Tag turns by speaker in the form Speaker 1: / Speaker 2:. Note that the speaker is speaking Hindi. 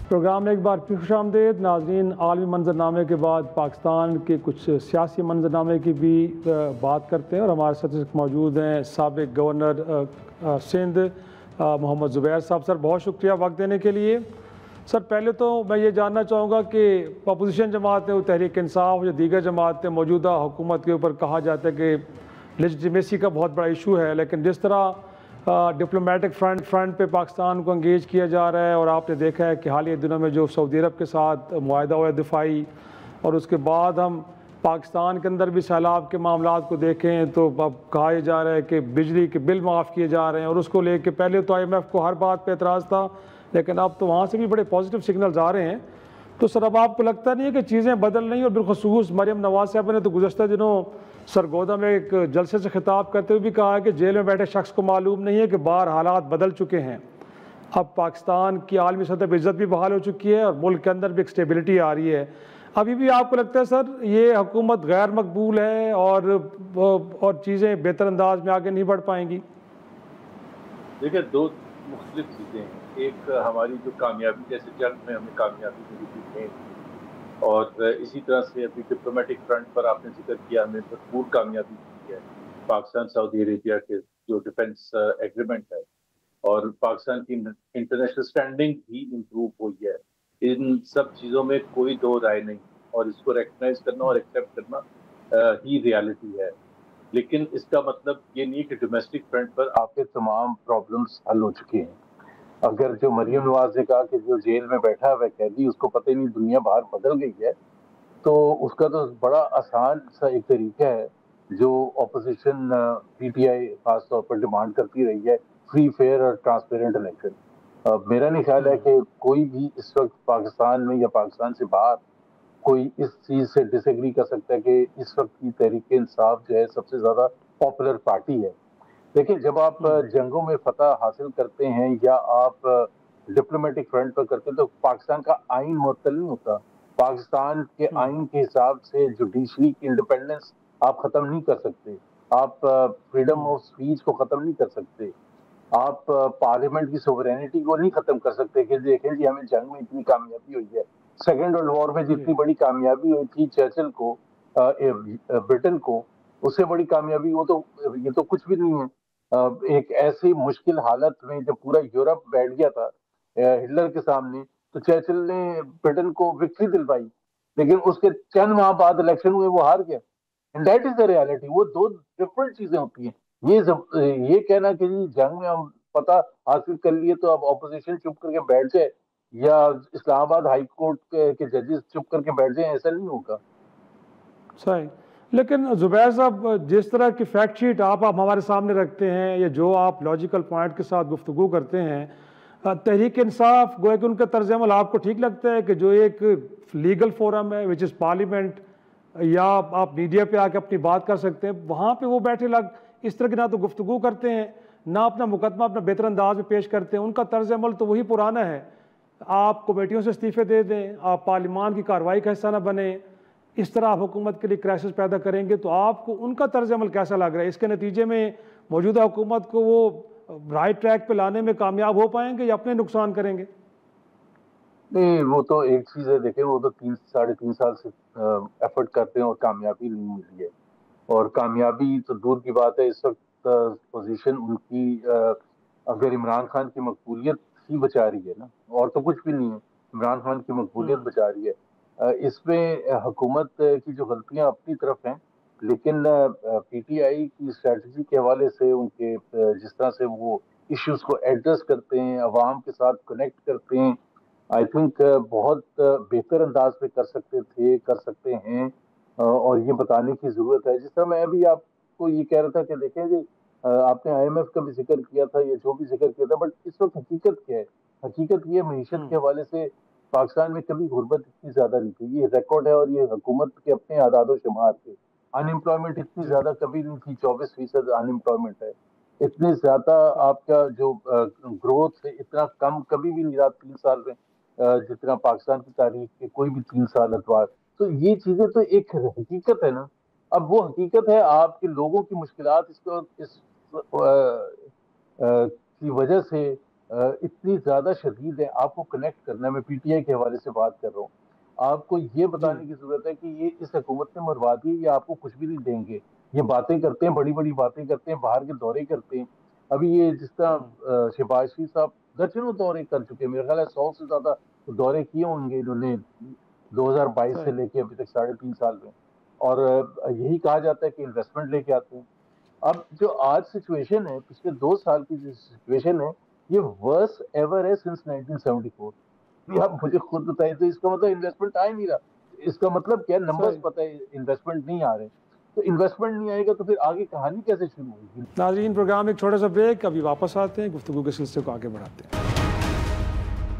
Speaker 1: प्रोग्राम में एक बार फिर खुशामदीद नाज़रीन। आलमी मंजरनामे के बाद पाकिस्तान के कुछ सियासी मंजरनामे की भी बात करते हैं और हमारे साथ मौजूद हैं साबिक गवर्नर सिंध मोहम्मद ज़ुबैर साहब। सर बहुत शुक्रिया वक्त देने के लिए। सर पहले तो मैं ये जानना चाहूँगा कि अपोजिशन जमात है, तहरीक इंसाफ या दीगर जमातें मौजूदा हुकूमत के ऊपर कहा जाता है कि लेजिटिमेसी का बहुत बड़ा इशू है, लेकिन जिस तरह डिप्लोमेटिक फ्रंट पे पाकिस्तान को इंगेज किया जा रहा है और आपने देखा है कि हालिया दिनों में जो सऊदी अरब के साथ मुआहदा हुआ दिफाई, और उसके बाद हम पाकिस्तान के अंदर भी सैलाब के मामला को देखें तो अब कहा जा रहा है कि बिजली के बिल माफ़ किए जा रहे हैं, और उसको लेके पहले तो IMF को हर बात पे एतराज़ था, लेकिन अब तो वहाँ से भी बड़े पॉजिटिव सिग्नल्स आ रहे हैं। तो सर अब आपको लगता नहीं है कि चीज़ें बदल रही हैं? और बिलखसूस मरियम नवाज साहब ने तो गुज़श्ता दिनों सरगोदा में एक जलसे से खिताब करते हुए भी कहा है कि जेल में बैठे शख्स को मालूम नहीं है कि बाहर हालात बदल चुके हैं। अब पाकिस्तान की आलमी सतह पर इज़्ज़त भी बहाल हो चुकी है और मुल्क के अंदर भी एक स्टेबिलिटी आ रही है। अभी भी आपको लगता है सर ये हुकूमत गैर मकबूल है और चीज़ें बेहतर अंदाज में आगे नहीं बढ़ पाएंगी?
Speaker 2: देखिए, दो मुख्तलिफ चीज़ें हैं। एक हमारी जो कामयाबी, जैसे जंग में हमें कामयाबी मिली थी मेन, और इसी तरह से अभी डिप्लोमेटिक फ्रंट पर आपने जिक्र किया, हमें भरपूर कामयाबी मिली है। पाकिस्तान सऊदी अरेबिया के जो डिफेंस एग्रीमेंट है और पाकिस्तान की इंटरनेशनल स्टैंडिंग भी इम्प्रूव हुई है। इन सब चीज़ों में कोई दो राय नहीं, और इसको रिकग्नाइज करना और एक्सेप्ट करना ही रियलिटी है। लेकिन इसका मतलब ये नहीं कि डोमेस्टिक फ्रंट पर आपके तमाम प्रॉब्लम्स हल हो चुके हैं। अगर जो मरियम नवाज ने कहा कि जो जेल में बैठा है कैदी, उसको पता ही नहीं दुनिया बाहर बदल गई है, तो उसका तो बड़ा आसान सा एक तरीका है जो ऑपोजिशन PTI खास तौर पर डिमांड करती रही है, फ्री फेयर और ट्रांसपेरेंट इलेक्शन। मेरा नहीं ख्याल है कि कोई भी इस वक्त पाकिस्तान में या पाकिस्तान से बाहर कोई इस चीज से डिसएग्री कर सकता है कि इस वक्त की तहरीक इंसाफ जो है सबसे ज्यादा पॉपुलर पार्टी है। देखिए, जब आप जंगों में फतह हासिल करते हैं या आप डिप्लोमेटिक फ्रंट पर करते हैं तो पाकिस्तान का आइन मुअत्तल नहीं होता। पाकिस्तान के आइन के हिसाब से जुडिशरी की इंडिपेंडेंस आप खत्म नहीं कर सकते, आप फ्रीडम ऑफ स्पीच को खत्म नहीं कर सकते, आप पार्लियामेंट की सोवरेनिटी को नहीं खत्म कर सकते कि देखें जी हमें जंग में इतनी कामयाबी हुई है। सेकेंड वर्ल्ड वॉर में जितनी बड़ी कामयाबी हुई थी चर्चिल को, ब्रिटेन को, उससे बड़ी कामयाबी वो तो ये तो कुछ भी नहीं है। एक ऐसी मुश्किल हालत में जब पूरा यूरोप बैठ गया था हिटलर के सामने, तो चर्चिल ने ब्रिटेन को विक्ट्री दिलवाई, लेकिन उसके चंद माह बाद इलेक्शन हुए, वो हार गया। And that is the reality. वो दो डिफरेंट चीजें होती हैं। ये कहना कि जी जंग में हम पता हासिल कर लिए तो अब ऑपोजिशन चुप करके बैठ जाए या इस्लामाबाद हाई कोर्ट के जजेस चुप करके बैठ जाए, ऐसा नहीं होगा।
Speaker 1: सही। लेकिन ज़ुबैर साहब, जिस तरह की फैक्ट शीट आप हमारे सामने रखते हैं या जो आप लॉजिकल पॉइंट के साथ गुफ्तगू करते हैं, तहरीक इंसाफ गोया कि उनका तर्ज अमल आपको ठीक लगता है कि जो एक लीगल फोरम है विच इज़ पार्लियामेंट, या आप मीडिया पे आके अपनी बात कर सकते हैं, वहाँ पे वो बैठे लोग इस तरह की ना तो गुफ्तगू करते हैं ना अपना मुकदमा अपना बेहतर अंदाज में पेश करते हैं? उनका तर्ज अमल तो वही पुराना है, आप कमेटियों से इस्तीफे दे दें, आप पार्लियामान की कार्रवाई का हिस्सा ना बने, इस तरह आप हुकूमत के लिए क्राइसिस पैदा करेंगे। तो आपको उनका तर्ज अमल कैसा लग रहा है? इसके नतीजे में मौजूदा हुकूमत को वो राइट ट्रैक पे लाने में कामयाब हो पाएंगे या अपने नुकसान करेंगे?
Speaker 2: नहीं, वो तो एक चीज है। देखें, वो तो 3 साढ़े 3 साल से एफर्ट करते हैं और कामयाबी नहीं मिली है। और कामयाबी तो दूर की बात है, इस वक्त पोजीशन उनकी अगर इमरान खान की मकबूलियत ही बचा रही है ना, और तो कुछ भी नहीं है, इमरान खान की मकबूलियत बचा रही है। इसमें हुकूमत की जो गलतियां अपनी तरफ हैं, लेकिन PTI की स्ट्रेटजी के हवाले से उनके जिस तरह से वो इश्यूज को एड्रेस करते हैं, अवाम के साथ कनेक्ट करते हैं, आई थिंक बहुत बेहतर अंदाज में कर सकते थे, कर सकते हैं। और ये बताने की जरूरत है। जिस तरह मैं अभी आपको ये कह रहा था कि देखें जी, आपने IMF का भी जिक्र किया था, ये जो भी जिक्र किया था, बट इस वक्त हकीकत क्या है? हकीकत ये मीशत के हवाले से पाकिस्तान में कभी गुर्बत इतनी ज्यादा नहीं थी। ये रिकॉर्ड है और ये हुकूमत के अपने आदादो शुमार थे। अनएम्प्लॉयमेंट इतनी ज्यादा कभी नहीं थी, 24% अनएम्प्लॉयमेंट है। इतने ज्यादा आपका जो ग्रोथ है इतना कम कभी भी नहीं रहा 3 साल में, जितना पाकिस्तान की तारीख के कोई भी 3 साल अतवार। तो ये चीजें तो एक हकीकत है ना। अब वो हकीकत है आपके लोगों की मुश्किलात इसको इस की वजह से
Speaker 3: इतनी ज़्यादा शदीद है, आपको कनेक्ट करना है। मैं पीटीआई के हवाले से बात कर रहा हूँ। आपको ये बताने की ज़रूरत है कि ये इस हुकूमत ने मरवा दी, ये आपको कुछ भी नहीं देंगे। ये बातें करते हैं, बड़ी-बड़ी बातें करते हैं, बाहर के दौरे करते हैं। अभी ये जिस तरह शहबाज शरीफ साहब दर्जनों दौरे कर चुके हैं, मेरा ख्याल है 100 से ज़्यादा दौरे किए होंगे इन्होंने 2022 से लेके अभी तक 3.5 साल में। और यही कहा जाता है कि इन्वेस्टमेंट लेके आते हैं। अब जो आज सिचुएशन है, पिछले 2 साल की जो सिचुएशन है, ये वर्स्ट एवर है सिंस 1974। ये आप मुझे खुद बताइए, तो इसका मतलब इन्वेस्टमेंट आ ही नहीं रहा। इसका मतलब क्या है? नंबर्स पता है, इन्वेस्टमेंट नहीं आ रहे। तो इन्वेस्टमेंट नहीं आएगा तो फिर आगे कहानी कैसे शुरू होगी?
Speaker 1: नाज़रीन, प्रोग्राम एक छोटा सा ब्रेक, अभी वापस आते हैं, गुफ्तगू के सिलसिले को आगे बढ़ाते हैं।